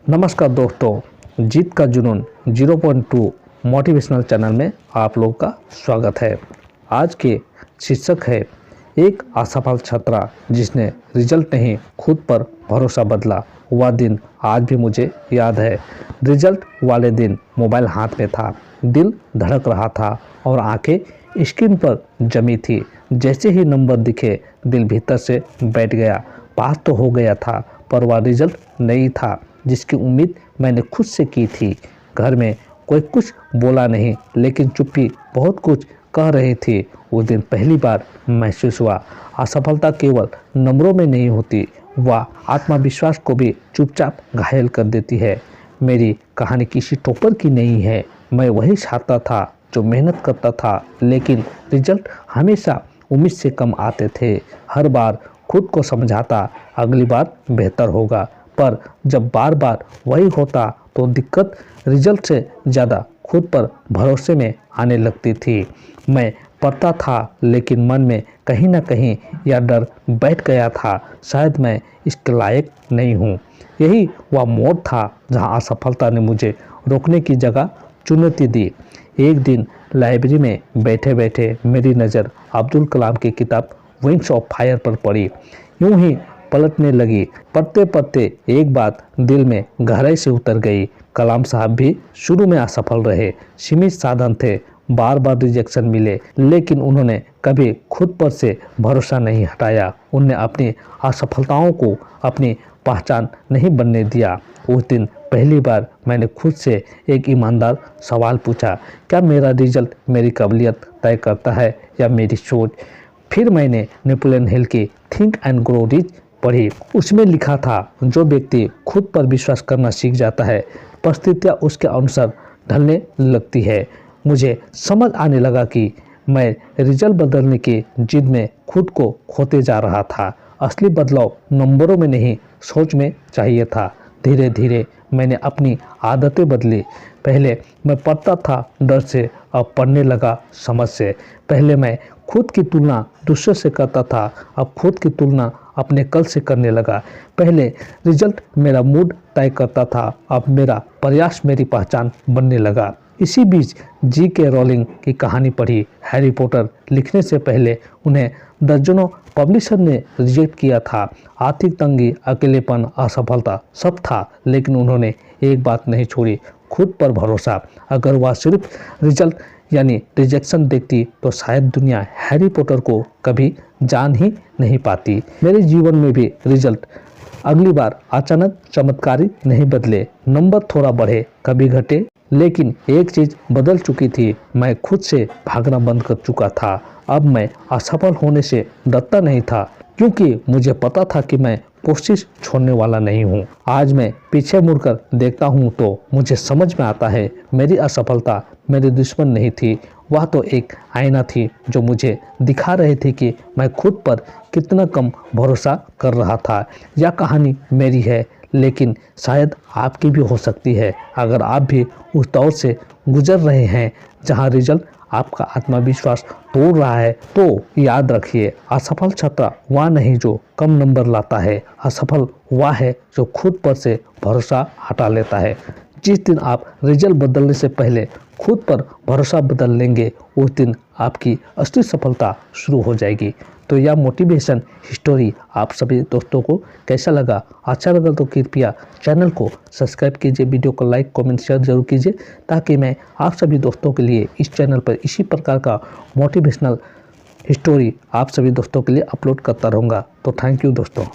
नमस्कार दोस्तों, जीत का जुनून 0.2 मोटिवेशनल चैनल में आप लोगों का स्वागत है। आज के शीर्षक है एक असफल छात्रा जिसने रिजल्ट नहीं खुद पर भरोसा बदला। वह दिन आज भी मुझे याद है। रिजल्ट वाले दिन मोबाइल हाथ में था, दिल धड़क रहा था और आंखें स्क्रीन पर जमी थी। जैसे ही नंबर दिखे दिल भीतर से बैठ गया। पास तो हो गया था पर वह रिजल्ट नहीं था जिसकी उम्मीद मैंने खुद से की थी। घर में कोई कुछ बोला नहीं, लेकिन चुप्पी बहुत कुछ कह रही थी। उस दिन पहली बार महसूस हुआ असफलता केवल नंबरों में नहीं होती, वह आत्मविश्वास को भी चुपचाप घायल कर देती है। मेरी कहानी किसी टॉपर की नहीं है। मैं वही छात्र था जो मेहनत करता था, लेकिन रिजल्ट हमेशा उम्मीद से कम आते थे। हर बार खुद को समझाता अगली बार बेहतर होगा, पर जब बार बार वही होता तो दिक्कत रिजल्ट से ज़्यादा खुद पर भरोसे में आने लगती थी। मैं पढ़ता था लेकिन मन में कहीं ना कहीं यह डर बैठ गया था, शायद मैं इसके लायक नहीं हूँ। यही वह मोड़ था जहाँ असफलता ने मुझे रोकने की जगह चुनौती दी। एक दिन लाइब्रेरी में बैठे बैठे मेरी नज़र अब्दुल कलाम की किताब विंग्स ऑफ फायर पर पड़ी। यूं ही पलटने लगी। पढ़ते पढ़ते एक बात दिल में गहराई से उतर गई। कलाम साहब भी शुरू में असफल रहे, सीमित साधन थे, बार बार रिजेक्शन मिले, लेकिन उन्होंने कभी खुद पर से भरोसा नहीं हटाया। उन्होंने अपनी असफलताओं को अपनी पहचान नहीं बनने दिया। उस दिन पहली बार मैंने खुद से एक ईमानदार सवाल पूछा, क्या मेरा रिजल्ट मेरी काबिलियत तय करता है या मेरी सोच? फिर मैंने नेपोलियन हिल की थिंक एंड ग्रो रिच पढ़ी। उसमें लिखा था, जो व्यक्ति खुद पर विश्वास करना सीख जाता है, परिस्थितियाँ उसके अनुसार ढलने लगती है। मुझे समझ आने लगा कि मैं रिजल्ट बदलने की जिद में खुद को खोते जा रहा था। असली बदलाव नंबरों में नहीं, सोच में चाहिए था। धीरे धीरे मैंने अपनी आदतें बदली। पहले मैं पढ़ता था डर से, अब पढ़ने लगा समझ से। पहले मैं खुद की तुलना दूसरों से करता था, अब खुद की तुलना अपने कल से करने लगा। पहले रिजल्ट मेरा मूड तय करता था, अब मेरा प्रयास मेरी पहचान बनने लगा। इसी बीच J.K. रोलिंग की कहानी पढ़ी। हैरी पॉटर लिखने से पहले उन्हें दर्जनों पब्लिशर ने रिजेक्ट किया था। आर्थिक तंगी, अकेलेपन, असफलता सब था, लेकिन उन्होंने एक बात नहीं छोड़ी, खुद पर भरोसा। अगर वह सिर्फ रिजल्ट यानी रिजेक्शन देखती तो शायद दुनिया हैरी पॉटर को कभी जान ही नहीं पाती। मेरे जीवन में भी रिजल्ट अगली बार अचानक चमत्कारी नहीं बदले। नंबर थोड़ा बढ़े, कभी घटे, लेकिन एक चीज़ बदल चुकी थी, मैं खुद से भागना बंद कर चुका था। अब मैं असफल होने से डरता नहीं था, क्योंकि मुझे पता था कि मैं कोशिश छोड़ने वाला नहीं हूँ। आज मैं पीछे मुड़कर देखता हूँ तो मुझे समझ में आता है, मेरी असफलता मेरी दुश्मन नहीं थी, वह तो एक आईना थी जो मुझे दिखा रही थी कि मैं खुद पर कितना कम भरोसा कर रहा था। यह कहानी मेरी है, लेकिन शायद आपकी भी हो सकती है। अगर आप भी उस दौर से गुजर रहे हैं जहां रिजल्ट आपका आत्मविश्वास तोड़ रहा है, तो याद रखिए, असफल छात्र वह नहीं जो कम नंबर लाता है, असफल वह है जो खुद पर से भरोसा हटा लेता है। जिस दिन आप रिजल्ट बदलने से पहले खुद पर भरोसा बदल लेंगे, उस दिन आपकी असली सफलता शुरू हो जाएगी। तो यह मोटिवेशन स्टोरी आप सभी दोस्तों को कैसा लगा? अच्छा लगा तो कृपया चैनल को सब्सक्राइब कीजिए, वीडियो को लाइक कमेंट शेयर जरूर कीजिए, ताकि मैं आप सभी दोस्तों के लिए इस चैनल पर इसी प्रकार का मोटिवेशनल स्टोरी आप सभी दोस्तों के लिए अपलोड करता रहूँगा। तो थैंक यू दोस्तों।